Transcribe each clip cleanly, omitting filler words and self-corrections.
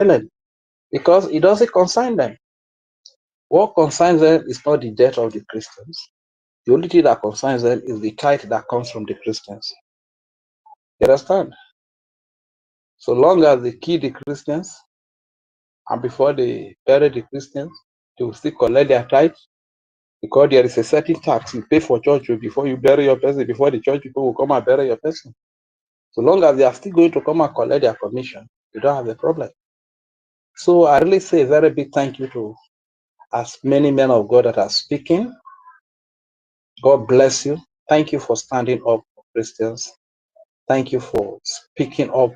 silent because it doesn't concern them. What concerns them is not the death of the Christians. The only thing that concerns them is the tithe that comes from the Christians. You understand? So long as they kill the Christians, and before they bury the Christians, they will still collect their tithe, because there is a certain tax you pay for church before you bury your person, before the church people will come and bury your person. So long as they are still going to come and collect their commission, you don't have a problem. So I really say a very big thank you to as many men of God that are speaking. God bless you. Thank you for standing up for Christians. Thank you for speaking up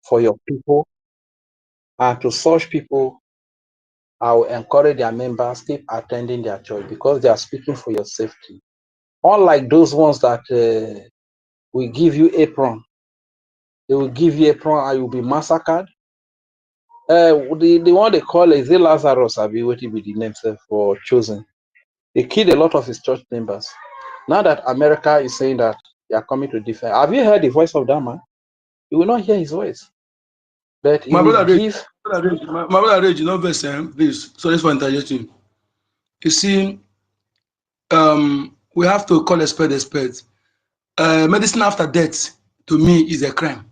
for your people. And to such people, I will encourage their members, keep attending their church because they are speaking for your safety. Unlike those ones that will give you apron, they will give you apron and you'll be massacred. The one they call is Lazarus, I'll be waiting with the name for chosen. They killed a lot of his church members. Now that America is saying that they are coming to defend, have you heard the voice of that man? You will not hear his voice. But he will give. My brother Rage, you know, please, sorry for interjecting. You see, we have to call a spade a spade. Medicine after death, to me, is a crime.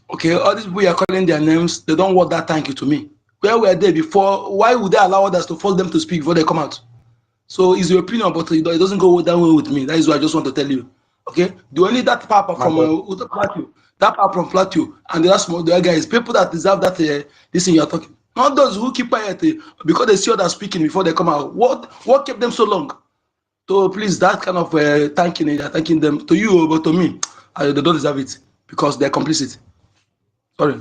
Okay, all these people are calling their names, they don't want that thank you to me. Where were they before? Why would they allow others to force them to speak before they come out? So it's your opinion, but it doesn't go that way with me. That is what I just want to tell you. Okay, the only that papa from Plateau, that papa from Plateau, and the other guys, people that deserve that this thing you're talking. Not those who keep quiet because they see others speaking before they come out. What kept them so long? So please, that kind of thanking them to you, but to me, they don't deserve it because they're complicit. Sorry.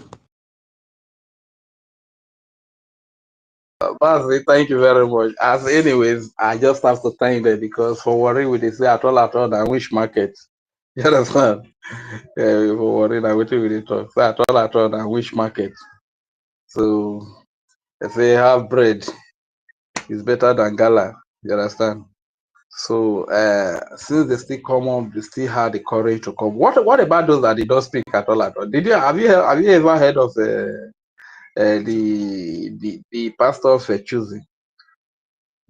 Thank you very much. As anyways, I just have to thank them because for worrying with this at all and which market. You understand? Yeah, for worrying and waiting with it talk. So at all and which market. So if they have bread, it's better than gala. You understand? So since they still come up, they still had the courage to come. What about those that they don't speak at all? Did you have you ever heard of the pastor of choosing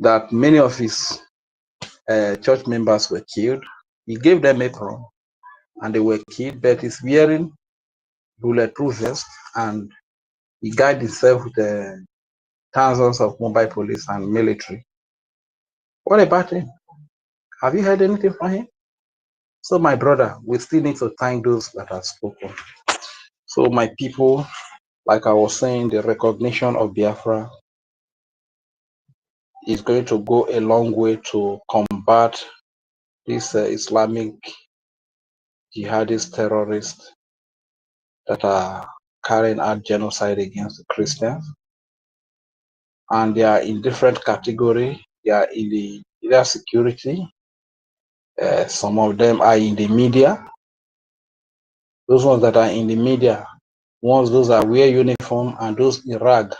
that many of his church members were killed? He gave them apron and they were killed, but he's wearing bulletproof vest and he guided himself with thousands of mobile police and military. What about him? Have you heard anything from him? So my brother, we still need to thank those that have spoken. So my people, like I was saying, the recognition of Biafra is going to go a long way to combat these Islamic jihadist terrorists that are carrying out genocide against the Christians. And they are in different categories. They are in the either security. Some of them are in the media. Those ones that are in the media, those that wear uniform and those in rag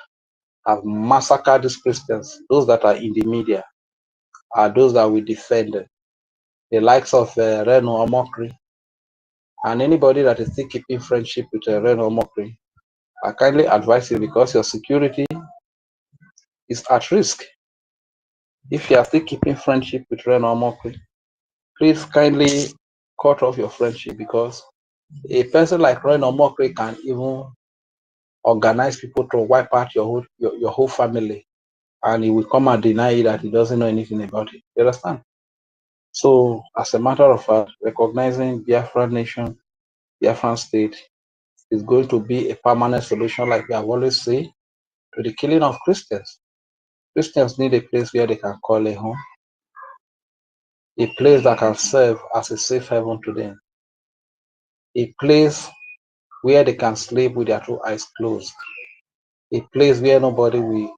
have massacred these Christians. Those that are in the media are those that we defend. The likes of Reno Omokri and anybody that is still keeping friendship with Reno Omokri, I kindly advise you because your security is at risk. If you are still keeping friendship with Reno Omokri, please kindly cut off your friendship because a person like Reno Omokri can even organize people to wipe out your whole family, and he will come and deny you that he doesn't know anything about it. You understand? So, as a matter of fact, recognizing Biafran nation, Biafran state is going to be a permanent solution, like we have always said, to the killing of Christians. Christians need a place where they can call a home, a place that can serve as a safe haven to them, a place where they can sleep with their two eyes closed, a place where nobody will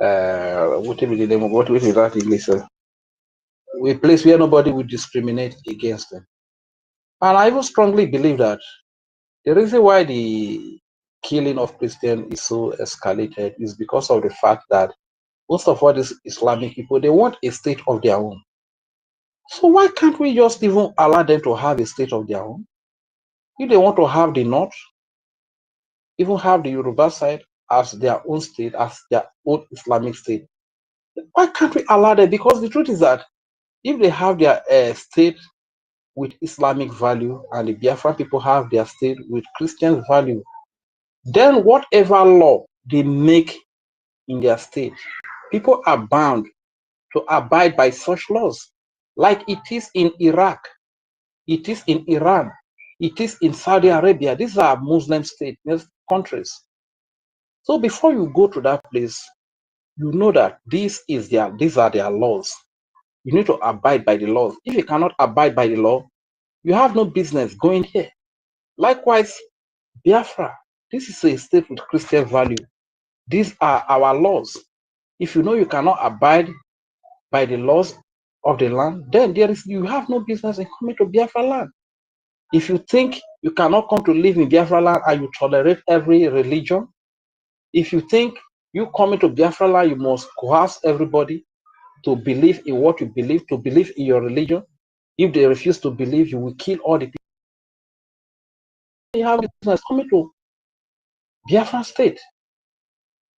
what will be the name of what is that English? A place where nobody will discriminate against them. And I even strongly believe that the reason why the killing of Christians is so escalated is because of the fact that most of all these Islamic people, they want a state of their own. So why can't we just even allow them to have a state of their own? If they want to have the North, even have the Yoruba side as their own state, as their own Islamic state, why can't we allow that? Because the truth is that if they have their state with Islamic value and the Biafra people have their state with Christian value, then whatever law they make in their state, people are bound to abide by such laws, like it is in Iraq, it is in Iran, it is in Saudi Arabia. These are Muslim states, countries. So before you go to that place, you know that these are their laws. You need to abide by the laws. If you cannot abide by the law, you have no business going here. Likewise, Biafra, this is a state with Christian value. These are our laws. If you know you cannot abide by the laws of the land, then you have no business in coming to Biafra land. If you think you cannot come to live in Biafra land and you tolerate every religion, if you think you coming to Biafra land, you must coerce everybody to believe in what you believe, to believe in your religion. If they refuse to believe, you will kill all the people. You have business coming to Biafra state.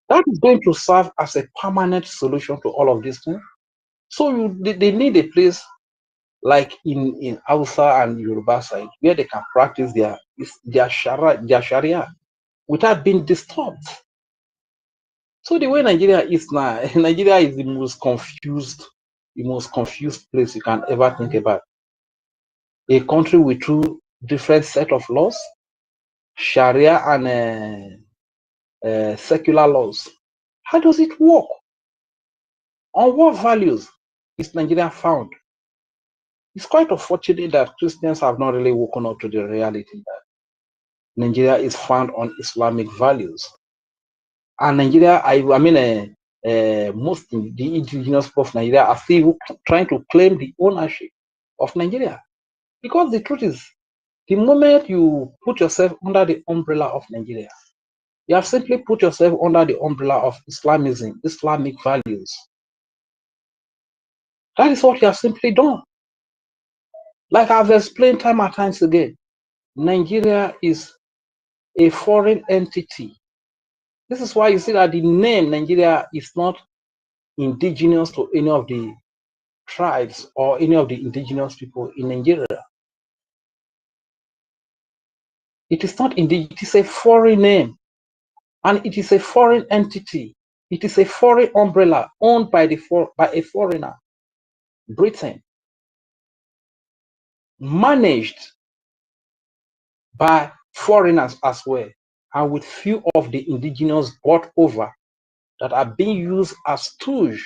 That is going to serve as a permanent solution to all of these things. So they need a place like in Hausa and Yoruba side where they can practice their Sharia without being disturbed. So the way Nigeria is now, Nigeria is the most confused place you can ever think about. A country with two different set of laws, Sharia and secular laws. How does it work? On what values is Nigeria found? It's quite unfortunate that Christians have not really woken up to the reality that Nigeria is found on Islamic values. And Nigeria, most the indigenous people of Nigeria are still trying to claim the ownership of Nigeria. Because the truth is, the moment you put yourself under the umbrella of Nigeria, you have simply put yourself under the umbrella of Islamism, Islamic values. That is what you have simply done. Like I've explained time and times again, Nigeria is a foreign entity. This is why you see that the name Nigeria is not indigenous to any of the tribes or any of the indigenous people in Nigeria. It is not indigenous, it is a foreign name, and it is a foreign entity. It is a foreign umbrella owned by a foreigner, Britain, managed by foreigners as well, and with few of the indigenous brought over that are being used as tools.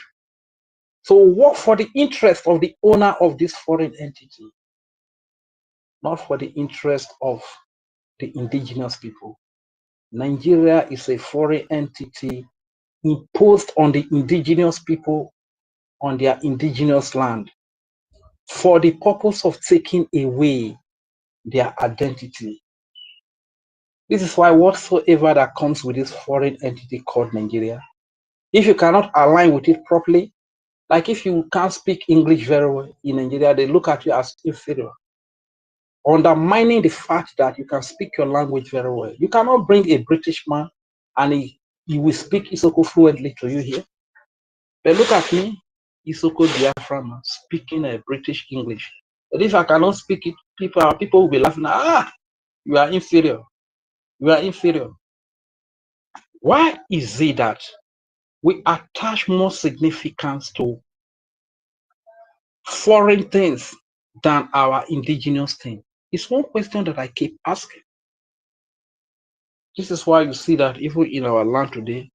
So work for the interest of the owner of this foreign entity, not for the interest of the indigenous people. Nigeria is a foreign entity imposed on the indigenous people on their indigenous land for the purpose of taking away their identity. This is why whatsoever that comes with this foreign entity called Nigeria, if you cannot align with it properly, like if you can't speak English very well in Nigeria, they look at you as inferior, undermining the fact that you can speak your language very well. You cannot bring a British man and he will speak Isoko fluently to you here. But look at me, Isoko Biafran, speaking a British English. But if I cannot speak it, people will be laughing, you are inferior. You are inferior. Why is it that we attach more significance to foreign things than our indigenous thing? It's one question that I keep asking. This is why you see that even in our land today,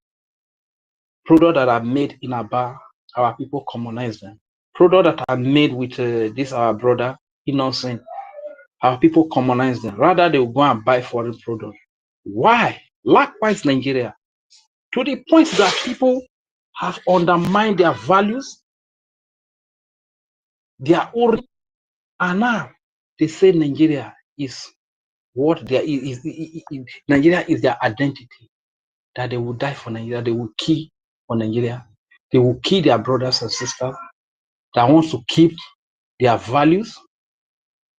products that are made in Aba, our people commonize them. Products that are made with this our brother innocent, our people commonize them. Rather, they will go and buy foreign products. Why? Likewise, Nigeria, to the point that people have undermined their values, their own, and now they say Nigeria is what there is. Nigeria is their identity. That they will die for Nigeria, they will kill for Nigeria, they will kill their brothers and sisters that wants to keep their values,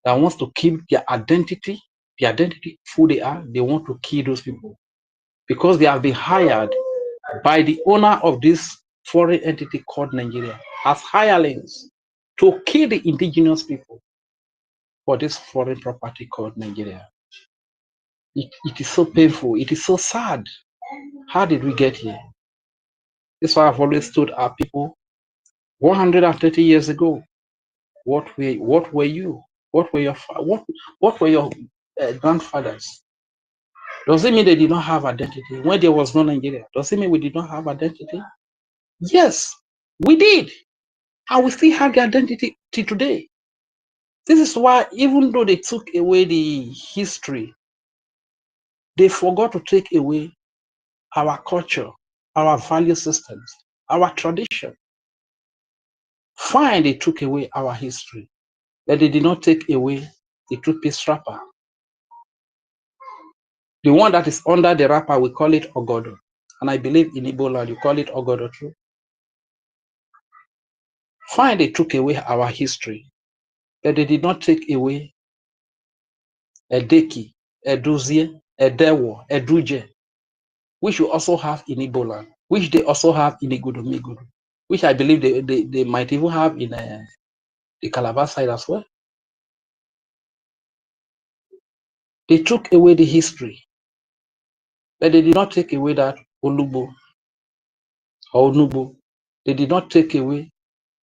that wants to keep their identity. the identity of who they are, they want to kill those people because they have been hired by the owner of this foreign entity called Nigeria as hirelings to kill the indigenous people for this foreign property called Nigeria. It is so painful. It is so sad. How did we get here? That's why I've always told our people 130 years ago, what were you? What were your grandfathers? Does it mean they did not have identity when there was no Nigeria? Does it mean we did not have identity? Yes, we did, and we still have the identity till today. This is why, even though they took away the history, they forgot to take away our culture, our value systems, our tradition. Fine, they took away our history, but they did not take away the two-piece wrapper. The one that is under the wrapper, we call it Ogodo. And I believe in Igbo land, you call it Ogodo too. Fine, they took away our history, but they did not take away Edeki, Eduzie, Edewo, Eduje, which you also have in Igbo land, which they also have in Igudu Migudu, which I believe they might even have in the Calabar side as well. They took away the history, but they did not take away that Olubo or Onubo. They did not take away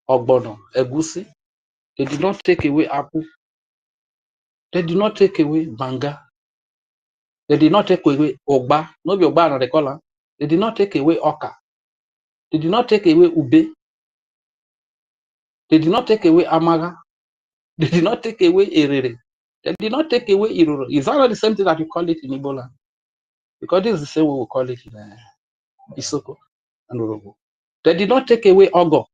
Ogbono, Egusi. They did not take away Apu. They did not take away Banga. They did not take away Ogba. No be Ogba na they call her. They did not take away Oka. They did not take away Ube. They did not take away Amaga. They did not take away Erere. They did not take away Iroro. Is that not the same thing that you call it in Ebola? Because this is the same way we call it in Isoko and Urobo. They did not take away Ogo.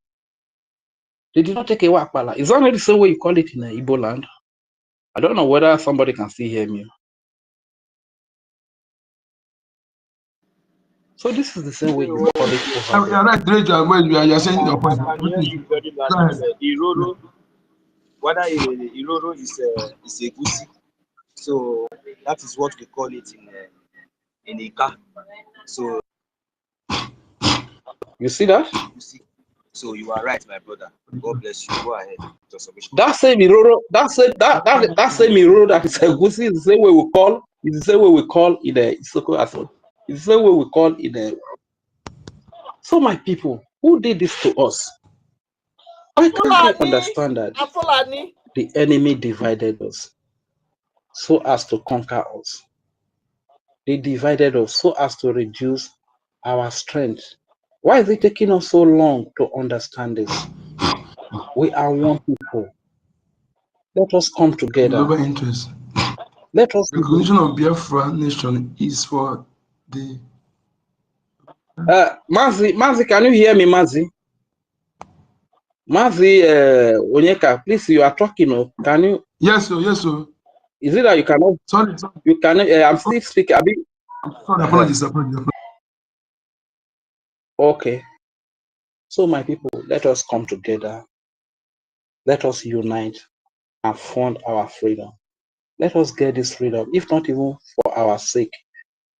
They did not take away Akpala. Is that not the same way you call it in Igbo land? I don't know whether somebody can still hear me. So this is the same way you call it over there. You're right, you're saying your point. I can hear you very loud. Iroro, whether Iroro is a Gusi, so that is what we call it in Ika. So you see that? So you are right, my brother. God bless you. Go ahead. That same Iroro, that same Iroro that is a Gusi is the same way we call. It's the same way we call in the Isoko as well. It's the same way we call in the. So my people, who did this to us? Why can't we understand that the enemy divided us so as to conquer us? They divided us so as to reduce our strength. Why is it taking us so long to understand this? We are one people. Let us come together. Global interest. Let us. The recognition of Biafra nation is for the. Mazi, can you hear me, Mazi? Mazi, Onyeka, please, you are talking. Can you? Yes, sir. Yes, sir. Is it that you cannot? Sorry. You cannot. I'm still speaking. Sorry, apologies. Okay. So, my people, let us come together. Let us unite and fund our freedom. Let us get this freedom, if not even for our sake.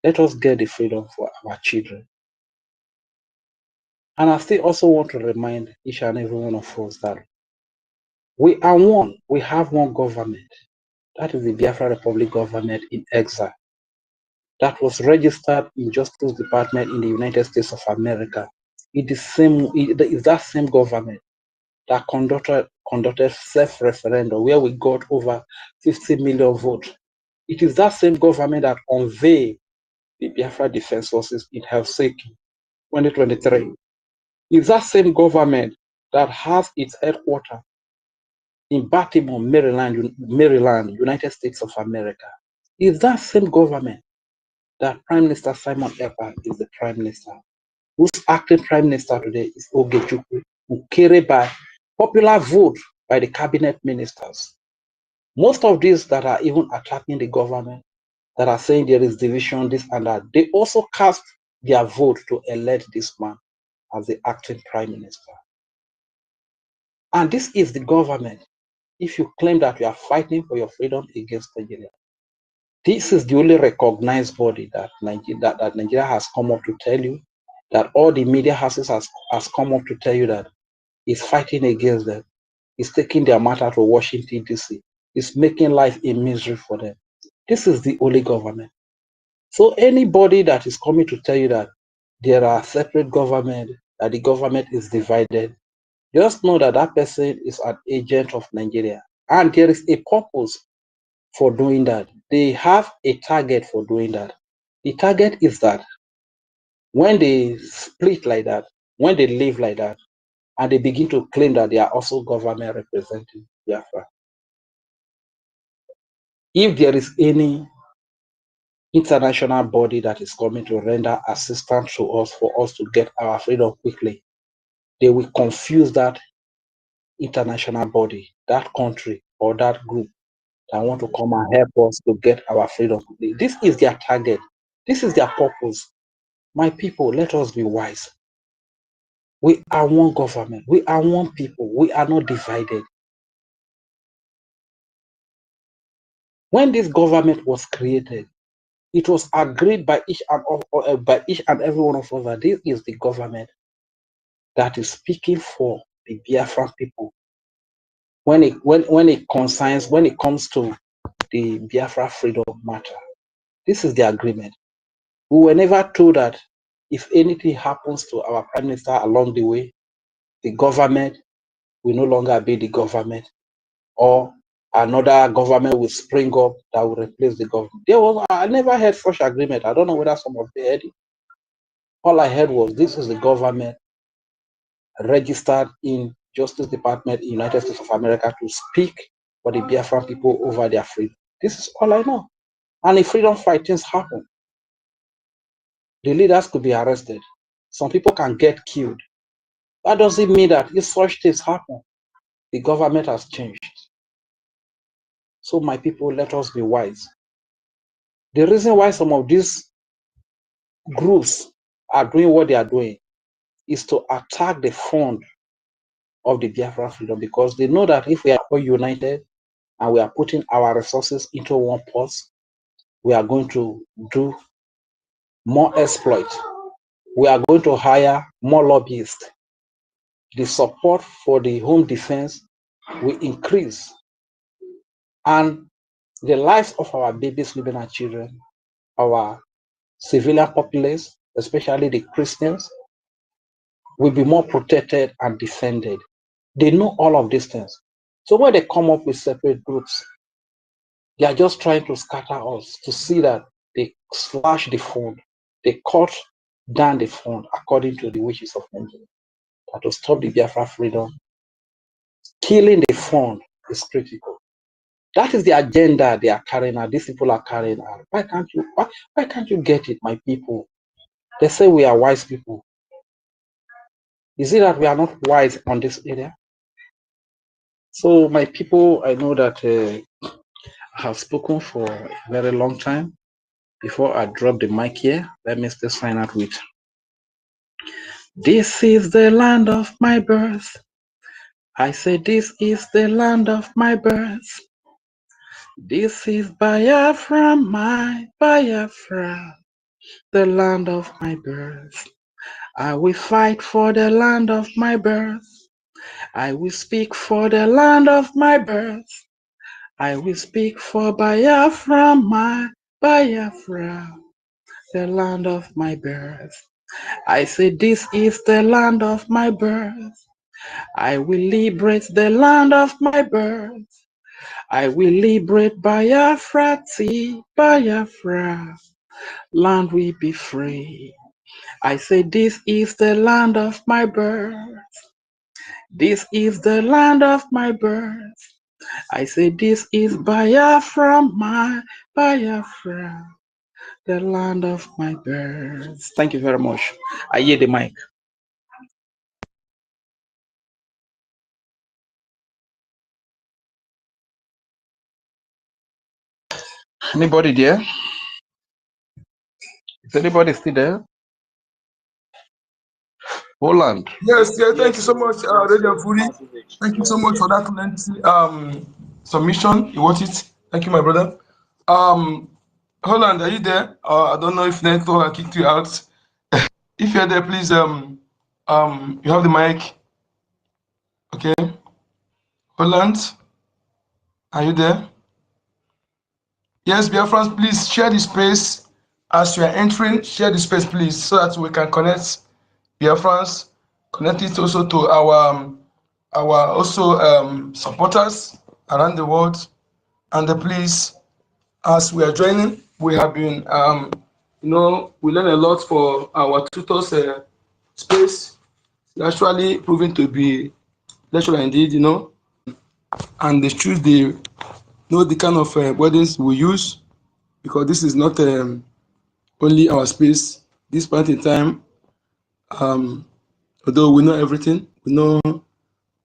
Let us get the freedom for our children. And I still also want to remind each and every one of us that we are one. We have one government. That is the Biafra Republic government in exile. That was registered in Justice Department in the United States of America. It is that same government that conducted self-referendum where we got over 50 million votes. It is that same government that unveiled the Biafra Defense Forces in Helsinki, 2023. It's that same government that has its headquarters in Baltimore, Maryland, United States of America. It's that same government that Prime Minister Simon Ekpa is the Prime Minister. Who's acting Prime Minister today is Ogechukwu, who carried by popular vote by the cabinet ministers. Most of these that are even attacking the government, that are saying there is division, this and that, they also cast their vote to elect this man as the acting Prime Minister. And this is the government. If you claim that you are fighting for your freedom against Nigeria, This is the only recognized body that Nigeria has come up to tell you, that all the media houses has come up to tell you that is fighting against them, is taking their matter to Washington, D.C., is making life a misery for them. This is the only government. So anybody that is coming to tell you that there are separate government, that the government is divided, just know that that person is an agent of Nigeria. And there is a purpose for doing that. They have a target for doing that. The target is that when they split like that, when they live like that, and they begin to claim that they are also government representing Biafra, if there is any international body that is coming to render assistance to us for us to get our freedom quickly, they will confuse that international body, that country, or that group that want to come and help us to get our freedom quickly. This is their target. This is their purpose. My people, let us be wise. We are one government. We are one people. We are not divided. When this government was created, it was agreed by each and every one of us that this is the government that is speaking for the Biafran people. When it comes to the Biafra freedom matter, this is the agreement. We were never told that if anything happens to our prime minister along the way, the government will no longer be the government, or another government will spring up that will replace the government. I never heard such agreement. I don't know whether some of you heard it. All I heard was this is the government registered in Justice Department in United States of America to speak for the Biafran people over their freedom. This is all I know. And if freedom fightings happen, the leaders could be arrested. Some people can get killed. That doesn't mean that if such things happen, the government has changed. So my people, let us be wise. The reason why some of these groups are doing what they are doing is to attack the fund of the Biafra freedom, because they know that if we are all united and we are putting our resources into one purse, we are going to do more exploit. We are going to hire more lobbyists. The support for the home defense will increase. And the lives of our babies, living our children, our civilian populace, especially the Christians, will be more protected and defended. They know all of these things. So when they come up with separate groups, they are just trying to scatter us, to see that they slash the fund, they cut down the fund according to the wishes of Nigeria. That to stop the Biafra freedom, killing the fund is critical. That is the agenda they are carrying out. These people are carrying out. Why can't you get it, my people? They say we are wise people. Is it that we are not wise on this area? So my people, I know that I have spoken for a very long time. Before I drop the mic here, let me still sign out with, this is the land of my birth. I say this is the land of my birth. This is Biafra, my Biafra, the land of my birth. I will fight for the land of my birth. I will speak for the land of my birth. I will speak for Biafra, my Biafra, the land of my birth. I say this is the land of my birth. I will liberate the land of my birth. I will liberate Biafra, Biafra, land will be free. I say this is the land of my birth. This is the land of my birth. I say this is Biafra, my Biafra, the land of my birth. Thank you very much. I hear the mic. Anybody there? Is anybody still there? Holland. Yes, thank you so much, Radio Furi. Thank you so much for that lengthy submission. You watch it. Thank you, my brother. Holland, are you there? I don't know if network kicked you out. If you're there, please, you have the mic. Okay. Holland, are you there? Yes, Biafrans, please share the space as you are entering. Share the space, please, so that we can connect Biafrans, connect it also to our also supporters around the world. And please, as we are joining, we have been, we learn a lot for our tutors space. It's actually proven to be lecturer indeed, and they choose the kind of wordings we use, because this is not only our space. This point in time, although we know everything, we know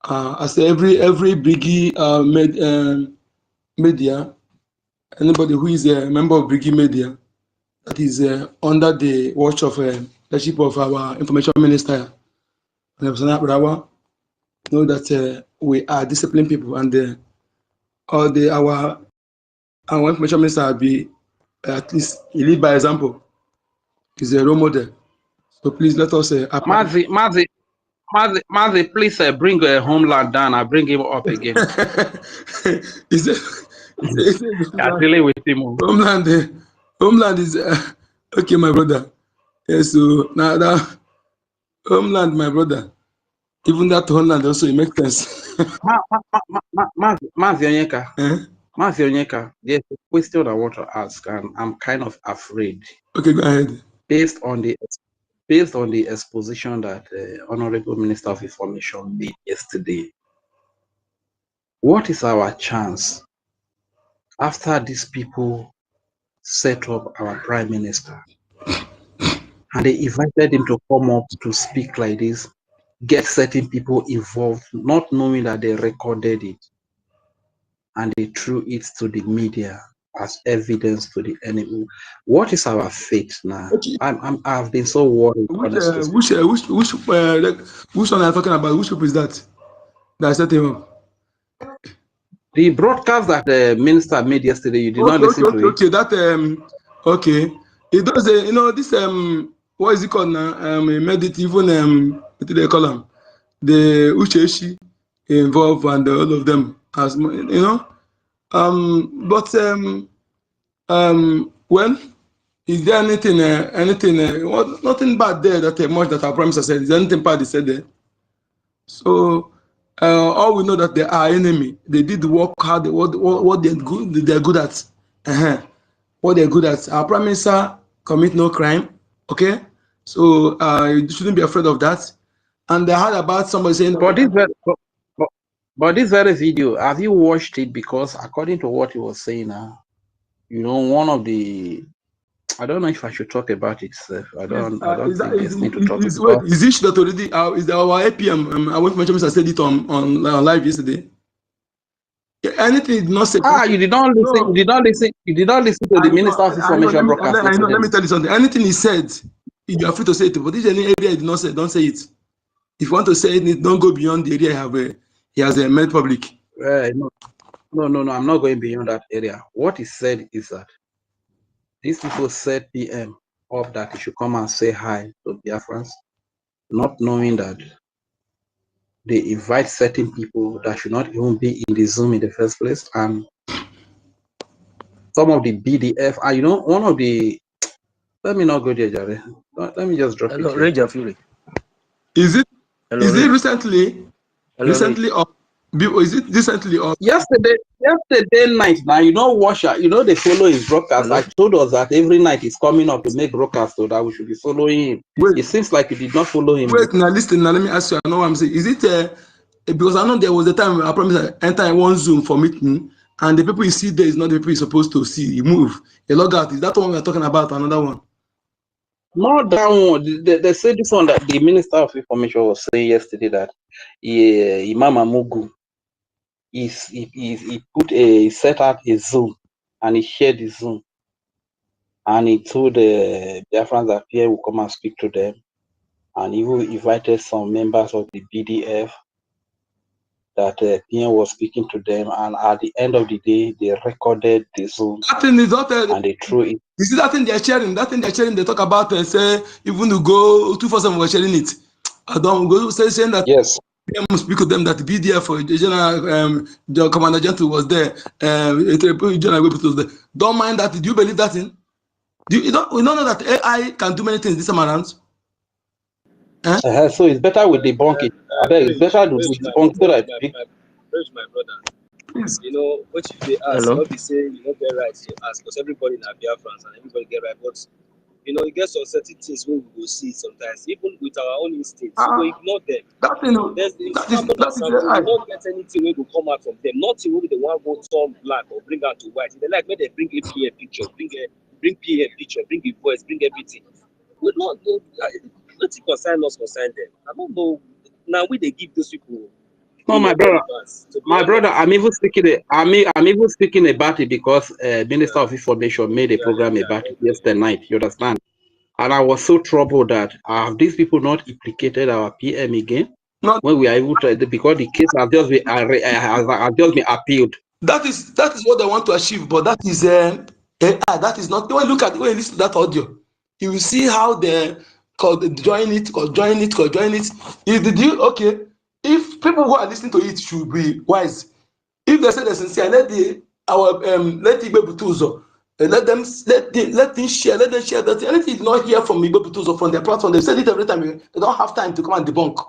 as every BRGIE media, anybody who is a member of BRGIE media that is under the watch of leadership of our information minister, know that we are disciplined people, and our information minister will be at least he lead by example. He's a role model. So please let us. Mazi, please bring Homeland down. I bring him up again. Is it? Dealing with him. Homeland is okay, my brother. Yes, so now that Homeland, my brother. Even that Homeland also it makes sense. Mazi Onyeka. Mazi Onyeka, there's a question I want to ask, and I'm kind of afraid. Okay, go ahead. Based on the exposition that Honorable Minister of Information made yesterday, what is our chance after these people set up our Prime Minister and they invited him to come up to speak like this, get certain people involved, not knowing that they recorded it, and they threw it to the media as evidence to the enemy? What is our fate now? Okay. I've been so worried. Which one are you talking about? Which group is that? That set him up? The broadcast that the minister made yesterday, you did not listen to it. Okay, that okay. It does this what is it called now? Made it even what do they call them? The Ucheshi involved and all of them, as but well, is there anything nothing bad there that much that our Prime Minister said? Is there anything bad he said there? So all we know that they are enemy. They did work hard. What they're good at. What they're good at. Our Prime Minister commit no crime. Okay, so you shouldn't be afraid of that. And I heard about somebody saying. But this very video, have you watched it? Because according to what he was saying now, one of the, I don't know if I should talk about it, sir. I don't think there's need to talk about it. Is it that already? Is our APM? I want to mention Mr. said it on live yesterday. Anything you did not say. You did not listen. No. You did not listen to the Minister of Information broadcast. I know. Let me tell you something. Anything he said, you are free to say it. But this is any area you did not say. Don't say it. If you want to say it, don't go beyond the area he has made public. No. I'm not going beyond that area. What he said is that these people set PM up that he should come and say hi to Biafrans, not knowing that they invite certain people that should not even be in the Zoom in the first place, and some of the BDF, and one of the, let me not go there, Jare. Let me just drop it. Ranger Fury. Is it recently? Recently or is it recently or yesterday night? Now watch out. They follow his broadcast. I told us that every night he's coming up to make broadcast, so that we should be following him. Wait, it seems like you did not follow him. Wait, now listen. Now let me ask you. I know what I'm saying. Is it because I know there was a time I promised I enter one Zoom for meeting, and the people you see there is not the people you're supposed to see. You move, you log out. Is that one we're talking about? Another one? Not that one. They said this one that the Minister of Information was saying yesterday that Imam Amugu he set out a Zoom and he shared the Zoom and he told the Biafrans that Pierre will come and speak to them, and he invited some members of the BDF that Pierre was speaking to them, and at the end of the day they recorded the Zoom and they threw it. You see that thing they're sharing, they talk about, say, even to go 247 were sharing it. I don't go saying that Yes. they must speak to them that be there for the general, the commander general was there, general was there. Don't mind that. Do you believe that in? We don't know that AI can do many things this time around. So it's better with debunk it. I beg, it's better to debunk so that my brother. Please. You know, what if they ask, Hello? not be saying you don't get right to ask, because everybody in BIAFRANS and everybody get right, but you know, it gets some certain things where we will see sometimes, even with our own instincts, we will ignore them. That thing, There's that is we don't get anything when we come out from them. Nothing will be the one go turn black or bring out to white. If they like, when they bring a PA picture, bring PA picture, bring a voice, bring everything. We not go. Let it concern us, concern them. I don't know. Now we they give those people. no, my brother, I'm even speaking about it because Minister of Information made a program about it yesterday night. You understand? And I was so troubled that have these people not implicated our PM again when we are able to, because the case has just been appealed. That is what they want to achieve, but that is AI. That is not. When you listen to that audio, you will see how they join it. If the deal, okay, if people who are listening to it should be wise. If they say they're sincere, let Igbe Butuzo, let them share, let them share that anything is not here from Igbe Butuzo from their platform. They said it every time. They don't have time to come and debunk.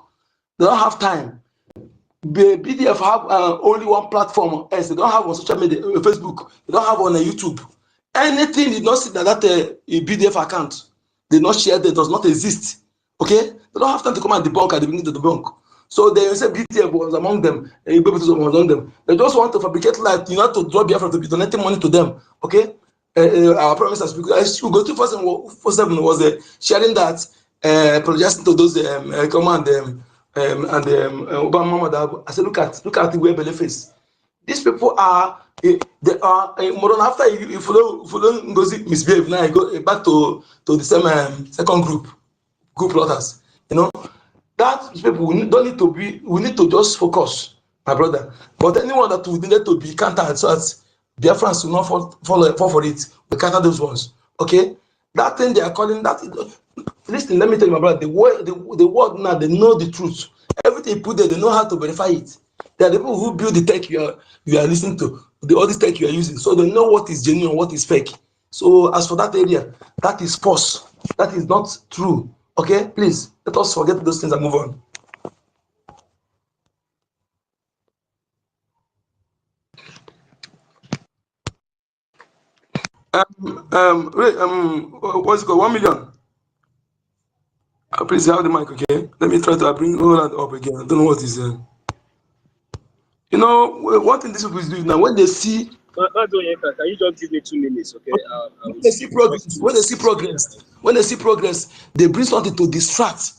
They don't have time. The BDF have only one platform. Else they don't have on social media, Facebook. They don't have on YouTube. Anything did not see that BDF account did not share. That does not exist. Okay, they don't have time to come and debunk at the beginning of the debunk. So they say BDF was among them, and was among them. They just want to fabricate life, you know, to draw Biafra to be donating money to them. Okay, our promise as we go to 247 was sharing that, apologizing to those command Obama. I said, look at the way Bele face. These people are they are more than after you follow NGOZI misbehave now. You go back to the same second group plotters. You know that people we don't need to be. We need to just focus, my brother. But anyone that we needed to be countered so that Biafrans will not fall for it, we counter those ones. Okay, that thing they are calling that. Listen, let me tell you, my brother. The world now, they know the truth. Everything you put there, they know how to verify it. They are the people who build the tech you are listening to, all this tech you are using, so they know what is genuine, what is fake. So as for that area, that is false. That is not true. Okay, please let us forget those things and move on. What's it called? 1 million. Please have the mic, okay? Let me try to bring all that up again. I don't know what is there. You know, one thing these people is doing now, when they see. Can you just give me 2 minutes, okay? When they see progress, they bring something to distract.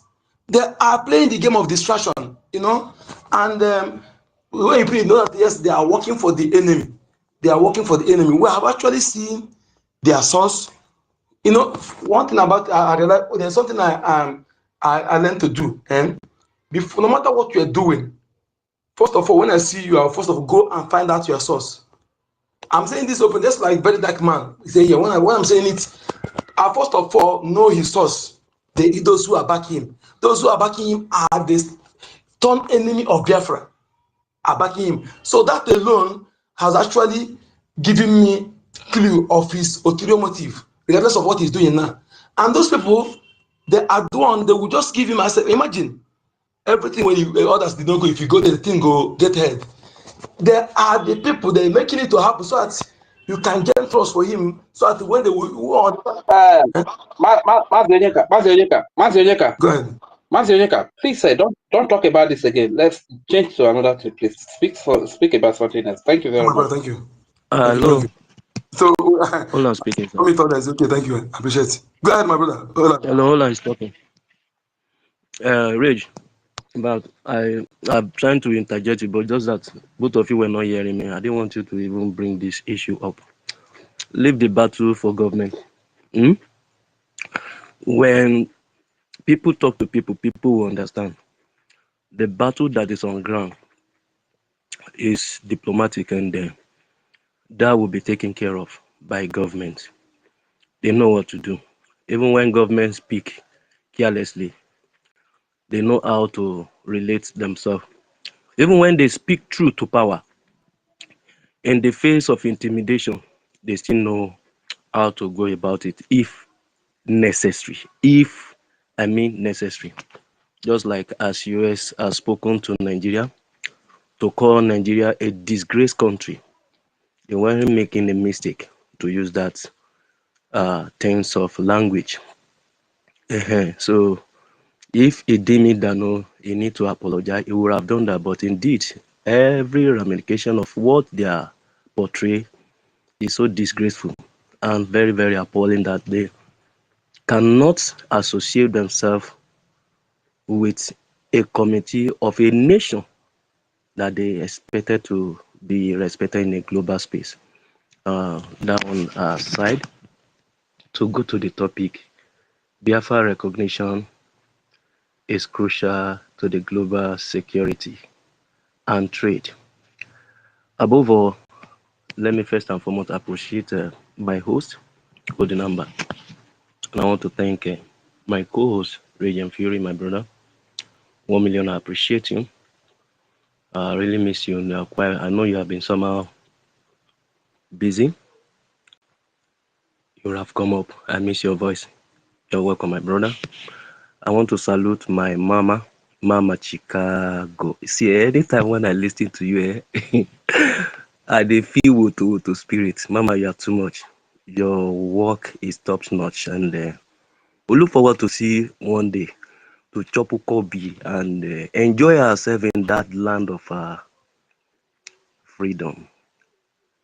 They are playing the game of distraction, you know. And when you play, you know that yes, they are working for the enemy. They are working for the enemy. We have actually seen their source. You know, one thing about I realize there's something I learned to do. And before, no matter what you are doing, first of all, when I see you, I'll first of all go and find out your source. I'm saying this open, just like very dark man. Say here, when I'm saying it, I first of all know his source. Those who are backing him. Those who are backing him are the stern enemy of Biafra. Are backing him. So that alone has actually given me clue of his ulterior motive, regardless of what he's doing now. And those people, they are the one, they will just give him as imagine everything when others did not go. If you go there, the thing go get ahead. There are the people that are making it to happen so that you can get trust for him, so that when they will Mazionika, please say don't talk about this again. Let's change to another thing, please. Speak about something else. Thank you very much. Thank you. Hello. Thank you. So Hold on, speaking. Okay, thank you. I appreciate it. Go ahead, my brother. Hello, hold on, he's talking. Rage, but I'm trying to interject you, but just that both of you were not hearing me. I didn't want you to even bring this issue up. Leave the battle for government. When people talk to people, people will understand. The battle that is on ground is diplomatic, and that will be taken care of by government. They know what to do. Even when government speak carelessly, they know how to relate themselves. Even when they speak truth to power, in the face of intimidation, they still know how to go about it if necessary. If I mean necessary. Just like as US has spoken to Nigeria to call Nigeria a disgraced country, they weren't making a mistake to use that tense of language. So if he deemed it that no, he need to apologize, he would have done that. But indeed, every ramification of what they are portray is so disgraceful and very, very appalling that they cannot associate themselves with a committee of a nation that they expected to be respected in a global space. That one aside, to go to the topic, Biafra recognition is crucial to the global security and trade. Above all, let me first and foremost appreciate my host, Odinamba. And I want to thank my co-host, Radiant Fury, my brother. 1 million, I appreciate you. I really miss you. I know you have been somehow busy. You have come up. I miss your voice. You're welcome, my brother. I want to salute my mama, Mama Chicago. See, anytime when I listen to you, I dey feel to spirit. Mama, you are too much. Your work is top notch, and we look forward to see one day to chop Kobe and enjoy ourselves in that land of freedom.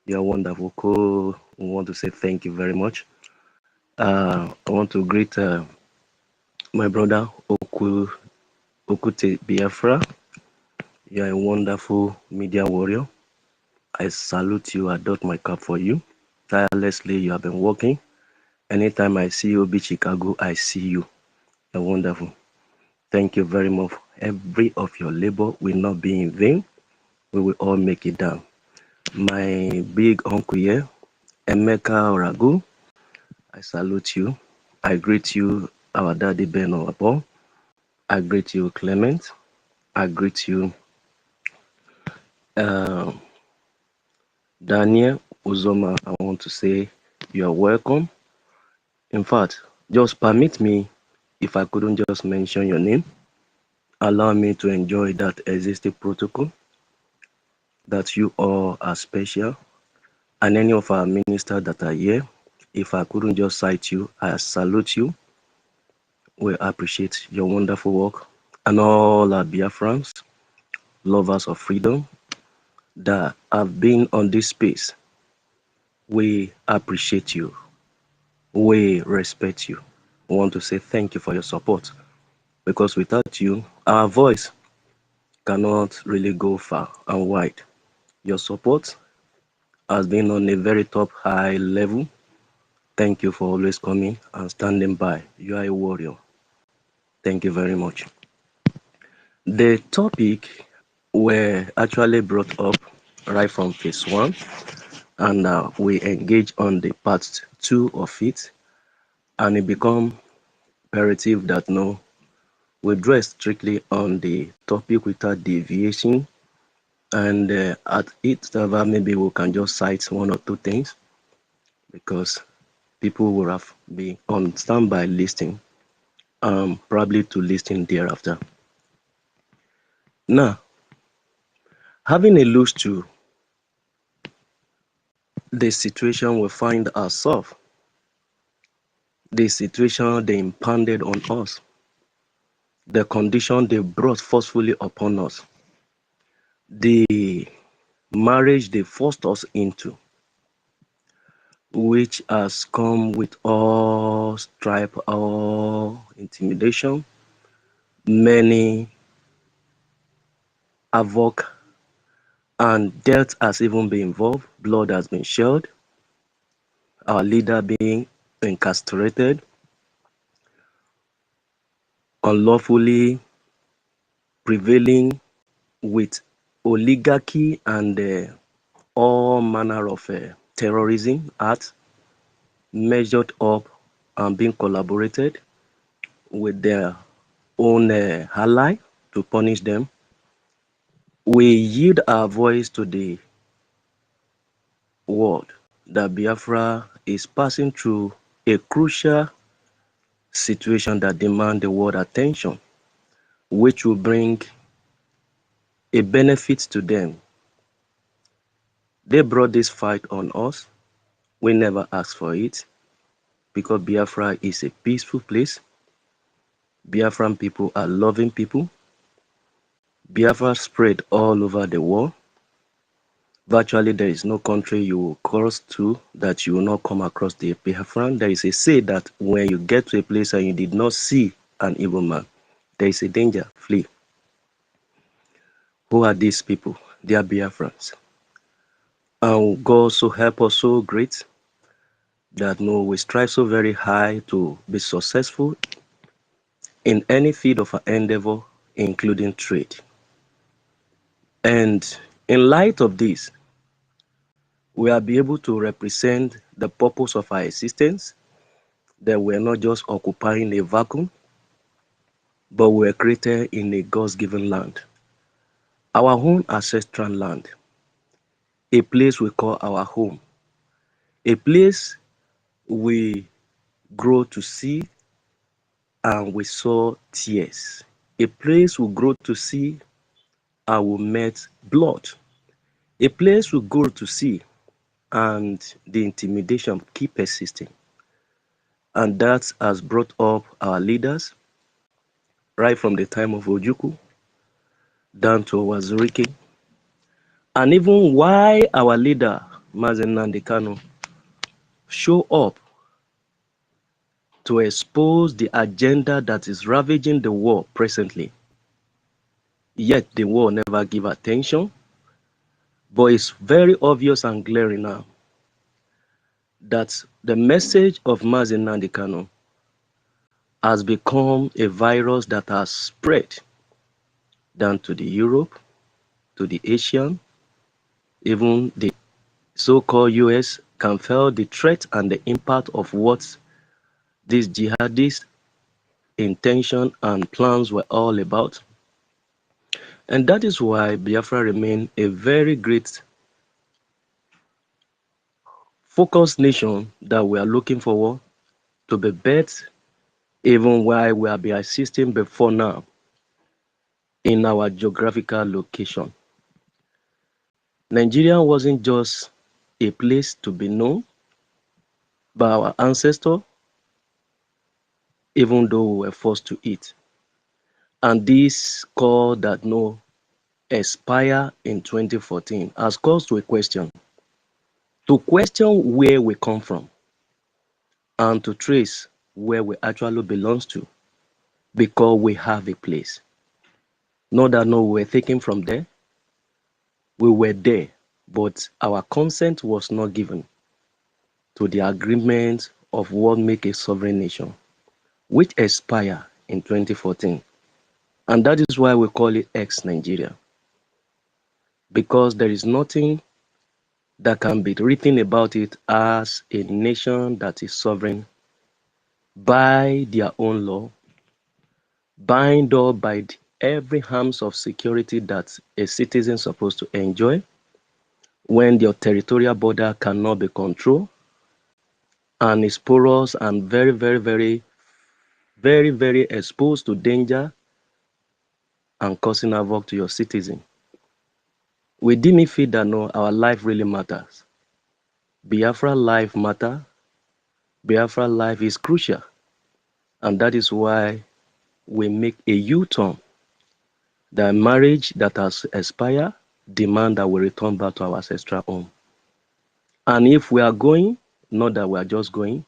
You're wonderful. We want to say thank you very much. I want to greet my brother Okute Biafra. You're a wonderful media warrior. I salute you. I dot my cap for you. Tirelessly, you have been working. Anytime I see you, be Chicago, I see you. You're wonderful. Thank you very much. Every of your labor will not be in vain. We will all make it down. My big uncle here, Emeka Oragu, I salute you. I greet you, our daddy Ben Owapo. I greet you, Clement. I greet you, uh, Daniel Uzoma. I want to say you are welcome. In fact, just permit me, if I couldn't just mention your name, allow me to enjoy that existing protocol, that you all are special, and any of our ministers that are here, if I couldn't just cite you, I salute you. We appreciate your wonderful work, and all our Biafrans, lovers of freedom, that have been on this space. We appreciate you. We respect you. We want to say thank you for your support, because without you, our voice cannot really go far and wide. Your support has been on a very top high level. Thank you for always coming and standing by. You are a warrior. Thank you very much. The topic were actually brought up right from phase 1, and we engage on the part 2 of it, and it become imperative that no, we draw strictly on the topic without deviation, and at each level maybe we can just cite 1 or 2 things, because people will have been on standby listening, probably to listen thereafter. Now, having a look to the situation we find ourselves, the situation they impounded on us, the condition they brought forcefully upon us, the marriage they forced us into, which has come with all strife, all intimidation, many havoc, and death has even been involved, blood has been shed, our leader being incarcerated, unlawfully prevailing with oligarchy and all manner of terrorism acts, measured up and being collaborated with their own ally to punish them, we yield our voice to the world that Biafra is passing through a crucial situation that demands the world attention, which will bring a benefit to them. They brought this fight on us. We never asked for it because Biafra is a peaceful place. Biafran people are loving people. Biafra spread all over the world. Virtually there is no country you will cross to that you will not come across the Biafran. There is a say that when you get to a place and you did not see an evil man, there is a danger, flee. Who are these people? They are Biafrans. And God so help us so great that no, we strive so very high to be successful in any field of our endeavor, including trade. And in light of this, we will be able to represent the purpose of our existence, that we're not just occupying a vacuum, but we're created in a God's-given land, our own ancestral land, a place we call our home, a place we grow to see and we saw tears, a place we grow to see and we met blood, a place we go to see and the intimidation keep persisting. And that has brought up our leaders, right from the time of Ojukwu down to Waziriki. And even why our leader, Mazen Nnamdi Kanu, show up to expose the agenda that is ravaging the world presently. Yet the world never give attention. But it's very obvious and glaring now that the message of Mazen Nnamdi Kanu has become a virus that has spread down to the Europe, to the Asian, even the so-called US can feel the threat and the impact of what these jihadist intention and plans were all about. And that is why Biafra remains a very great focused nation that we are looking forward to be bet, even while we have been assisting before now in our geographical location. Nigeria wasn't just a place to be known by our ancestors, even though we were forced to eat. And this call that no expire in 2014 has caused to a question, to question where we come from and to trace where we actually belong to, because we have a place. Not that no, we were taken from there, we were there, but our consent was not given to the agreement of what make a sovereign nation, which expire in 2014. And that is why we call it ex-Nigeria, because there is nothing that can be written about it as a nation that is sovereign by their own law, bound up by every arms of security that a citizen is supposed to enjoy, when their territorial border cannot be controlled and is porous and very exposed to danger and causing havoc to your citizen. We deem it fit that no, our life really matters. Biafra life matter. Biafra life is crucial. And that is why we make a U-turn. The marriage that has expired demand that we return back to our ancestral home. And if we are going, not that we are just going,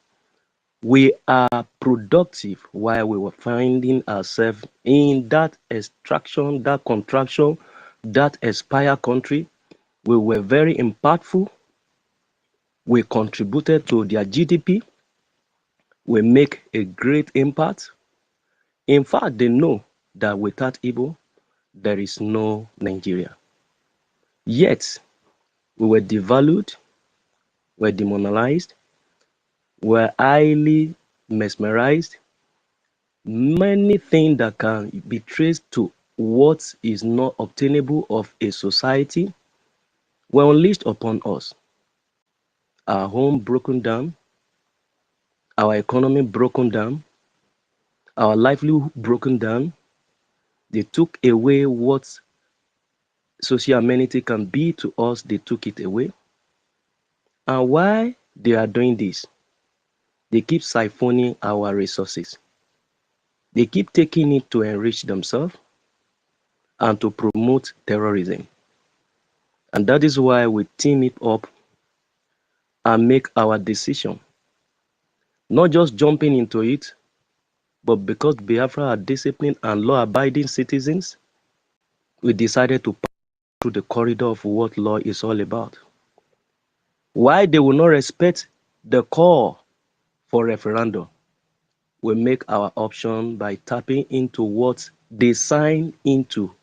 we are productive while we were finding ourselves in that extraction, that contraction, that expired country. We were very impactful. We contributed to their GDP. We make a great impact. In fact, they know that without Igbo, there is no Nigeria. Yet, we were devalued, we were demonetized, were highly mesmerized. Many things that can be traced to what is not obtainable of a society were unleashed upon us. Our home broken down, our economy broken down, our livelihood broken down. They took away what social amenity can be to us, they took it away. And why they are doing this? They keep siphoning our resources. They keep taking it to enrich themselves and to promote terrorism. And that is why we team it up and make our decision. Not just jumping into it, but because Biafra are disciplined and law-abiding citizens, we decided to pass through the corridor of what law is all about. Why they will not respect the call for referendum? We make our option by tapping into what they sign into,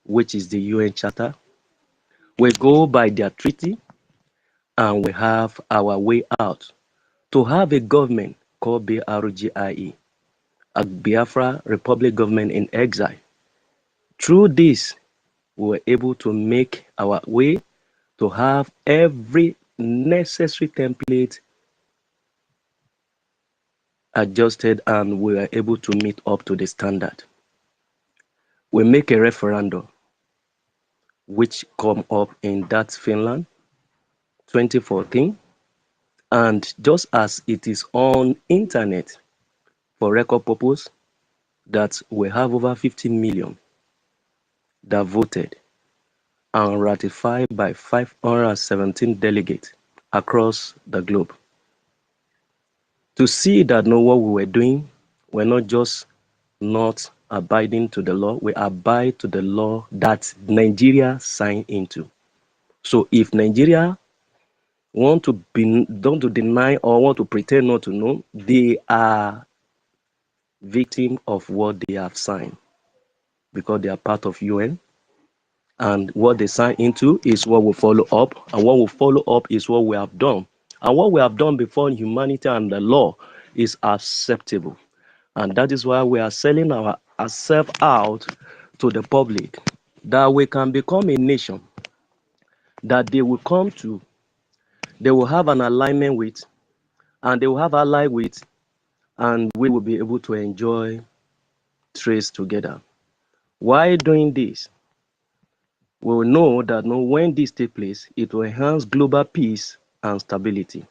which is the UN Charter. We go by their treaty, and we have our way out to have a government called BRGIE, a Biafra Republic government in exile. Through this, we were able to make our way to have every necessary template adjusted, and we were able to meet up to the standard. We make a referendum which come up in that Finland 2014, and just as it is on internet for record purpose, that we have over 15 million that voted and ratified by 517 delegates across the globe. To see that know what we were doing, we're not just not abiding to the law, we abide to the law that Nigeria signed into. So if Nigeria want to deny or want to pretend not to know, they are victim of what they have signed because they are part of UN, and what they sign into is what will follow up, and what will follow up is what we have done. And what we have done before humanity and the law is acceptable. And that is why we are selling ourselves out to the public, that we can become a nation that they will come to, they will have an alignment with, and they will have ally with, and we will be able to enjoy trace together. Why doing this? We will know that when this takes place, it will enhance global peace and stability.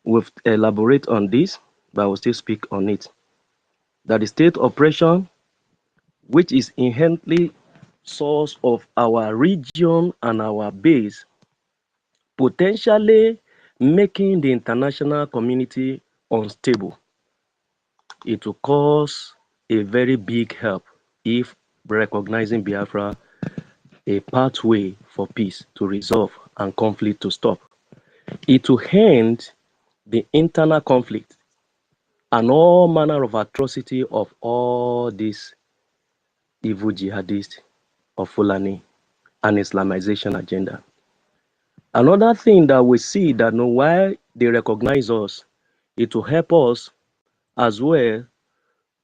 We'll elaborate on this, but I will still speak on it. That the state operation, which is inherently source of our region and our base, potentially making the international community unstable. It will cause a very big help if recognizing Biafra a pathway for peace to resolve and conflict to stop. It will end the internal conflict and all manner of atrocity of all these evil jihadists of Fulani and Islamization agenda. Another thing that we see that why they recognize us, it will help us as well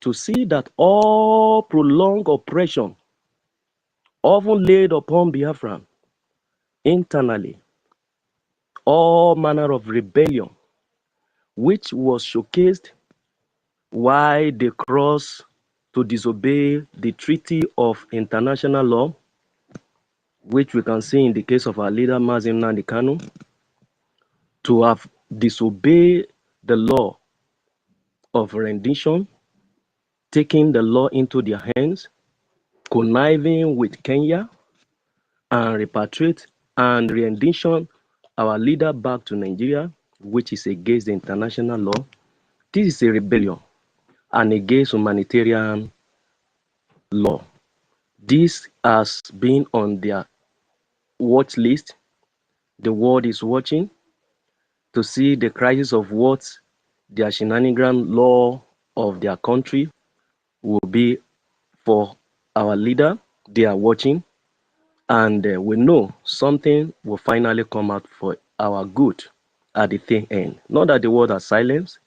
to see that all prolonged oppression often laid upon Biafran internally, all manner of rebellion, which was showcased why they crossed to disobey the treaty of international law, which we can see in the case of our leader Mazin Nnamdi Kanu, to have disobeyed the law of rendition, taking the law into their hands, conniving with Kenya, and repatriate and rendition our leader back to Nigeria, which is against the international law. This is a rebellion and against humanitarian law. This has been on their watch list. The world is watching to see the crisis of what their shenanigan law of their country will be for our leader. They are watching, and we know something will finally come out for our good at the thin end. Not that the world has silenced,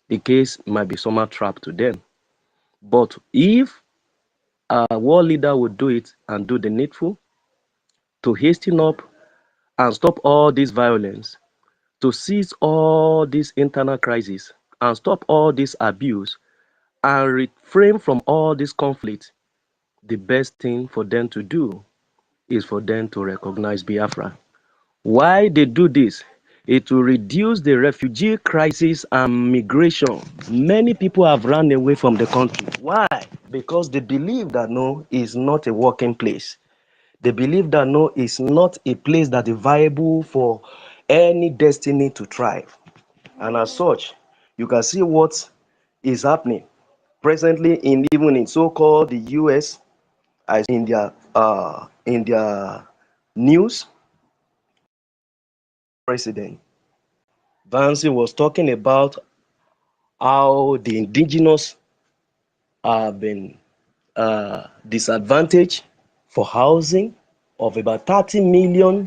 the case might be somehow trapped to them. But if a world leader would do it and do the needful to hasten up and stop all this violence, to cease all this internal crisis, and stop all this abuse, and refrain from all this conflict, the best thing for them to do is for them to recognize Biafra. Why they do this? It will reduce the refugee crisis and migration. Many people have run away from the country. Why? Because they believe that no is not a working place. They believe that no is not a place that is viable for any destiny to thrive. And as such, you can see what is happening presently in even in so-called the US, as in their news. President Vance was talking about how the indigenous have been disadvantaged for housing, of about 30 million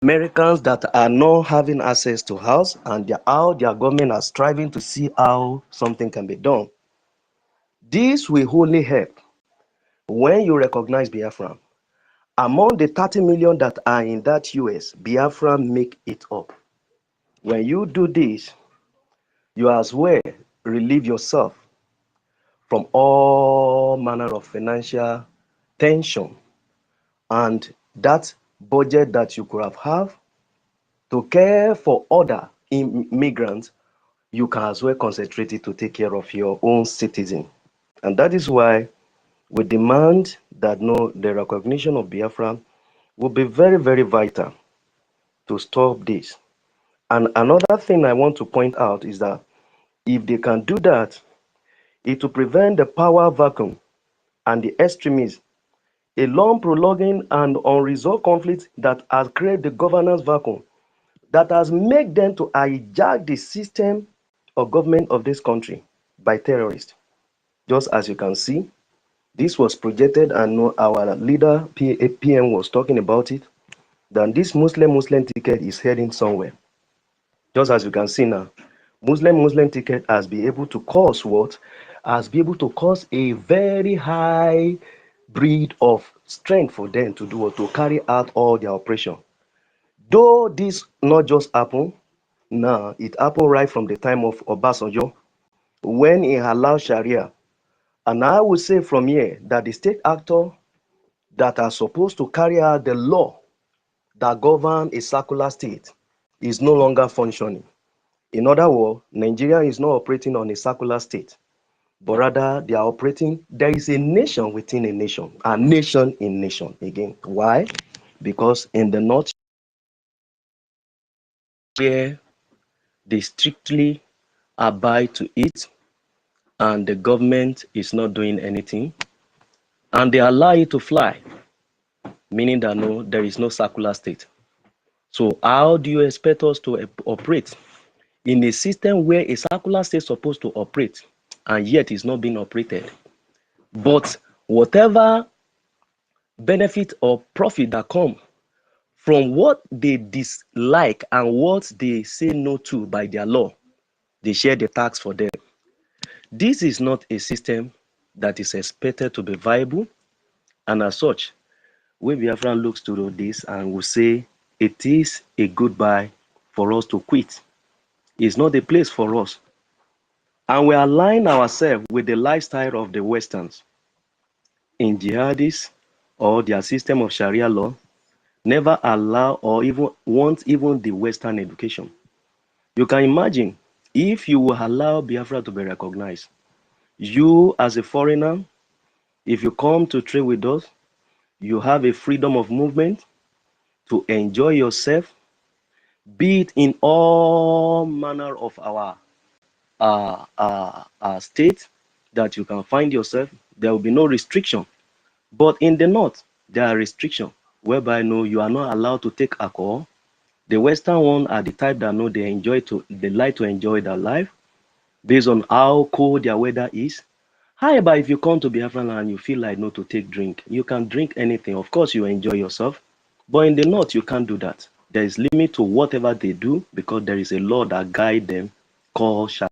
Americans that are not having access to house, and how their government are striving to see how something can be done. This will only help when you recognize Biafra. Among the 30 million that are in that US, Biafra make it up. When you do this, you as well relieve yourself from all manner of financial tension, and that budget that you could have to care for other immigrants, you can as well concentrate it to take care of your own citizen. And that is why we demand that no, the recognition of Biafra will be very, very vital to stop this. And another thing I want to point out is that if they can do that, it will prevent the power vacuum and the extremism, a long, prolonging, and unresolved conflict that has created the governance vacuum, that has made them to hijack the system of government of this country by terrorists. Just as you can see, this was projected, and our leader, PM, was talking about it, that this Muslim ticket is heading somewhere. Just as you can see now, Muslim ticket has been able to cause what? Has been able to cause a very high breed of strength for them to do what? To carry out all their operation. Though this not just happen, now it happened right from the time of Obasanjo, when he allowed Sharia. And I would say from here that the state actor that are supposed to carry out the law that govern a secular state is no longer functioning. In other words, Nigeria is not operating on a secular state, but rather they are operating, there is a nation within a nation, a nation in nation again. Why? Because in the north, where they strictly abide to it, and the government is not doing anything, and they allow it to fly, meaning that no, there is no secular state. So how do you expect us to operate in a system where a secular state is supposed to operate, and yet is not being operated? But whatever benefit or profit that come from what they dislike and what they say no to by their law, they share the tax for them. This is not a system that is expected to be viable, and as such, we Biafran looks to this and will say it is a goodbye for us to quit. It's not a place for us. And we align ourselves with the lifestyle of the Westerns. In jihadists or their system of Sharia law, never allow or even want even the Western education. You can imagine if you will allow Biafra to be recognized. You as a foreigner, if you come to trade with us, you have a freedom of movement to enjoy yourself, be it in all manner of our state that you can find yourself. There will be no restriction. But in the north, there are restrictions whereby no, you are not allowed to take alcohol. The Western one are the type that know they like to enjoy their life based on how cold their weather is. However, if you come to Biafra and you feel like not to take drink, you can drink anything. Of course, you enjoy yourself, but in the north, you can't do that. There is limit to whatever they do because there is a law that guide them called Sharia.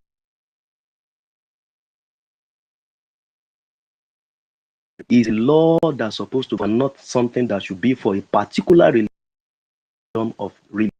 Is a law that's supposed to be not something that should be for a particular religion of religion.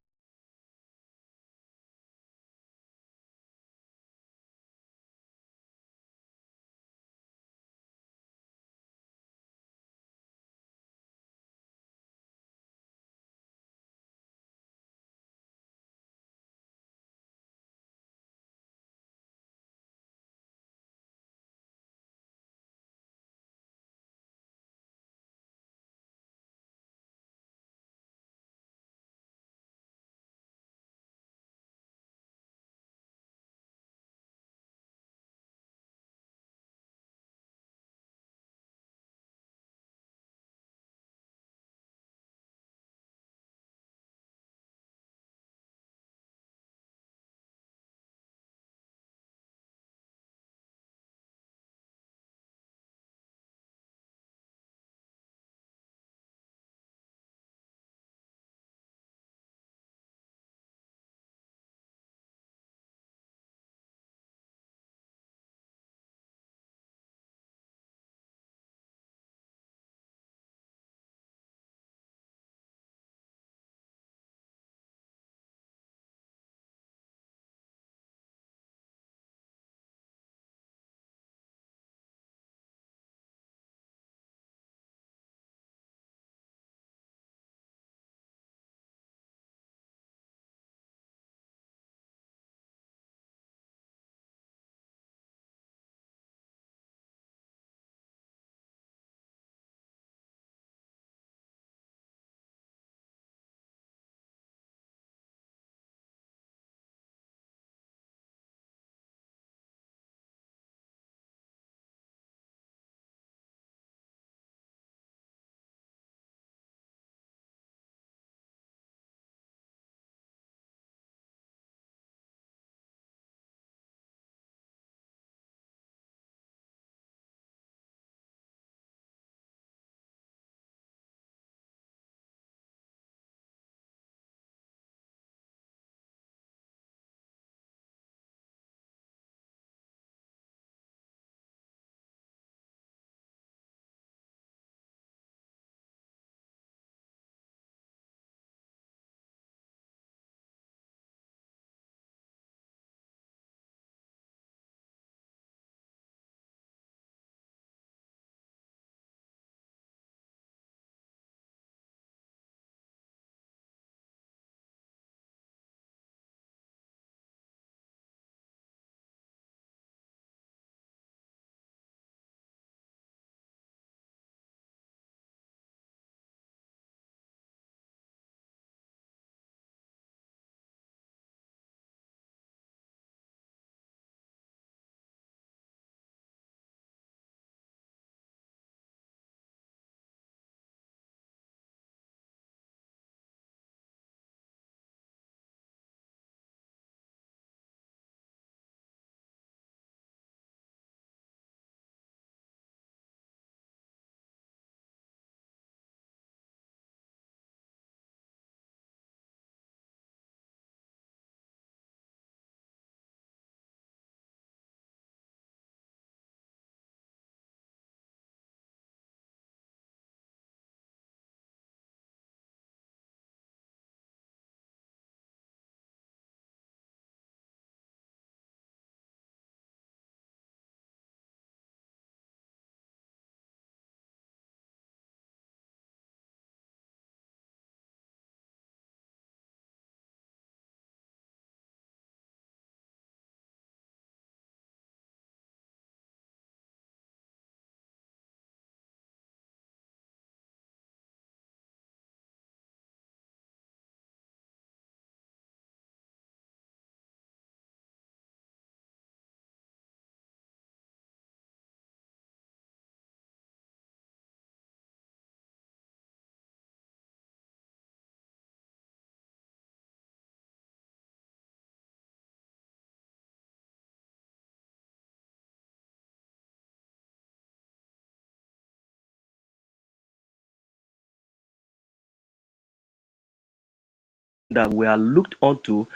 that we are looked onto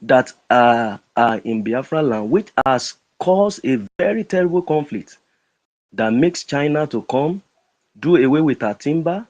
that are in Biafra land, which has caused a very terrible conflict that makes China to come, do away with our timber,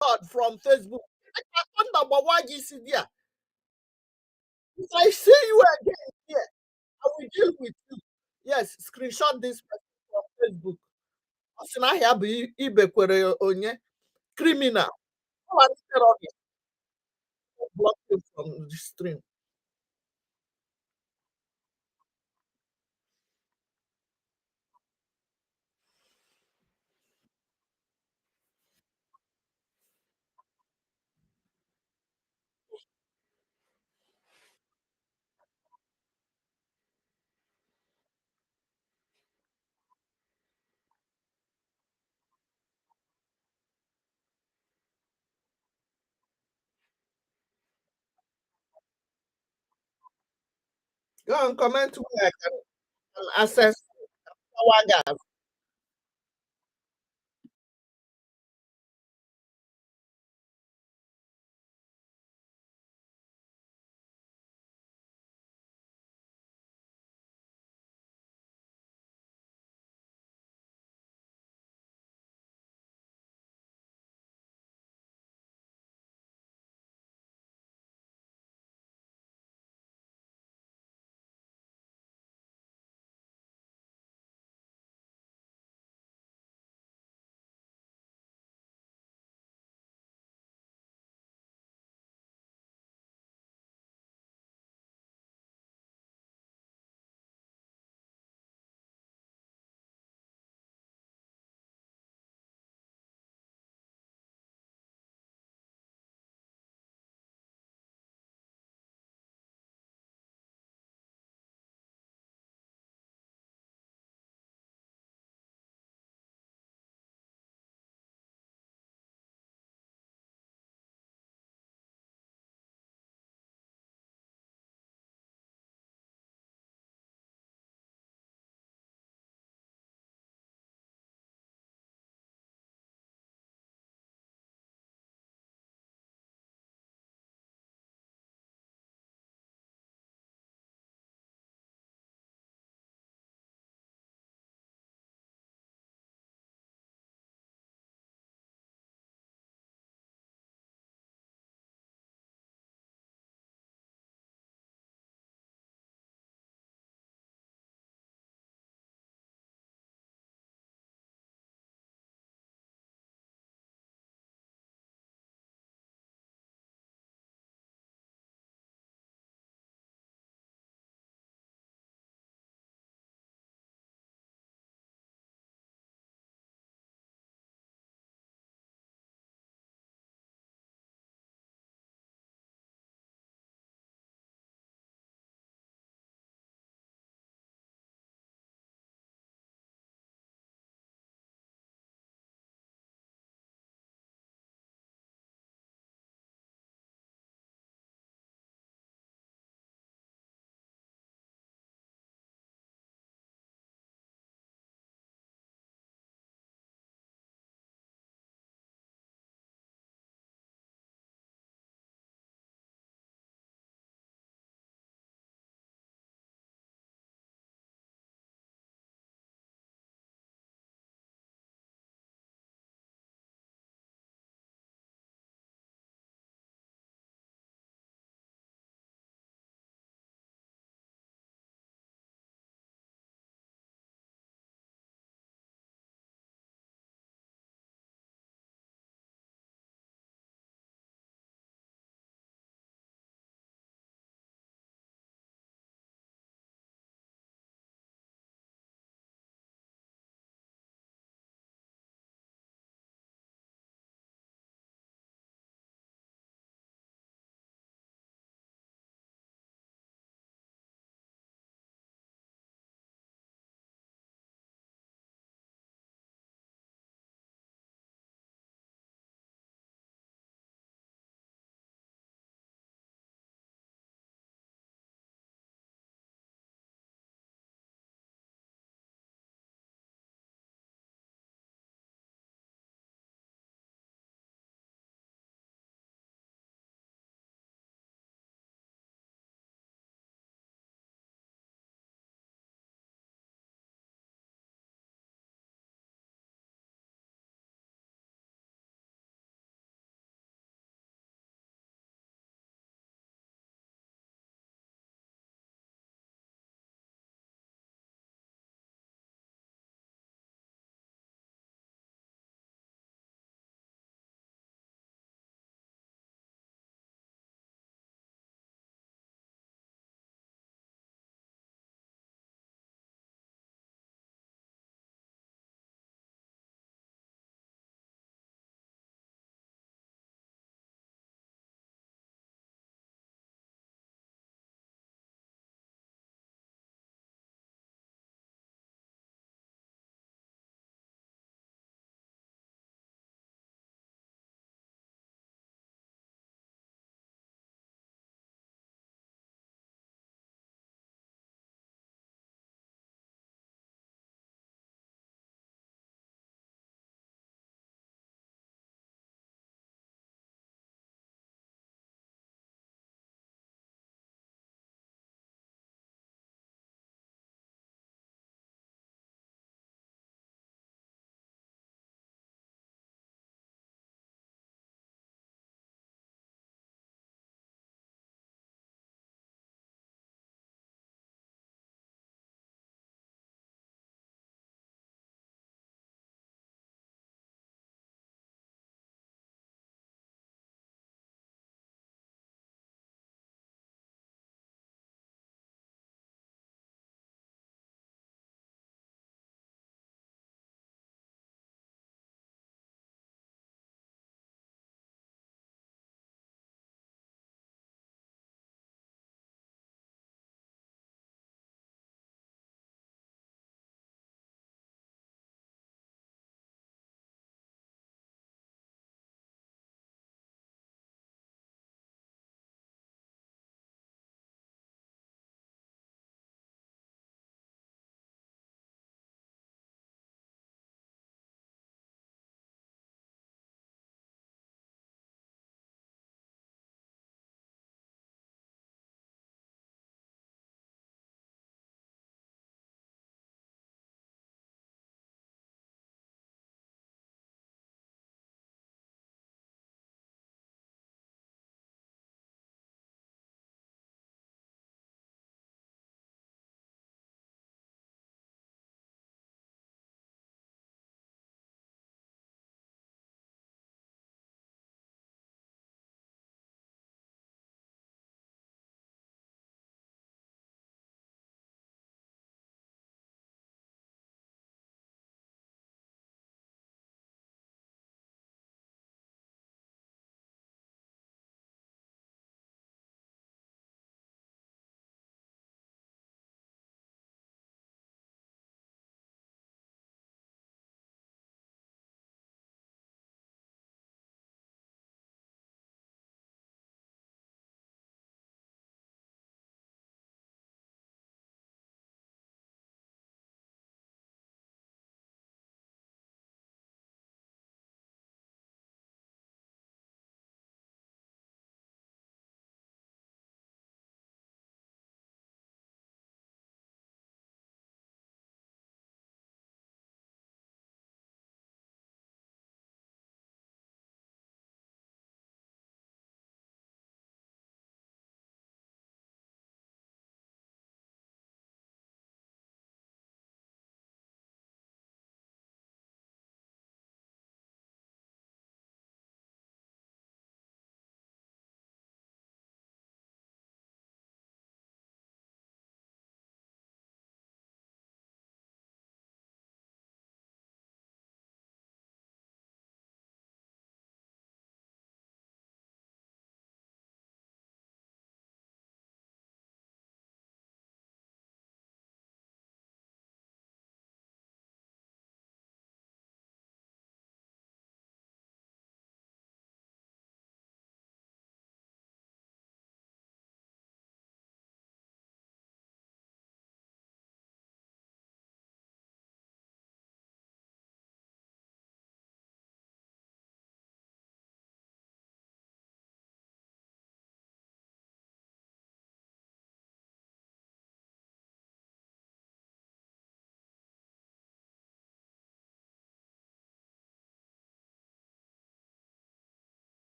God from Facebook. If I see you again here, I will deal with you. Yes, screenshot this from Facebook. Criminal. Block you from the stream. Go and comment where I can access our gas.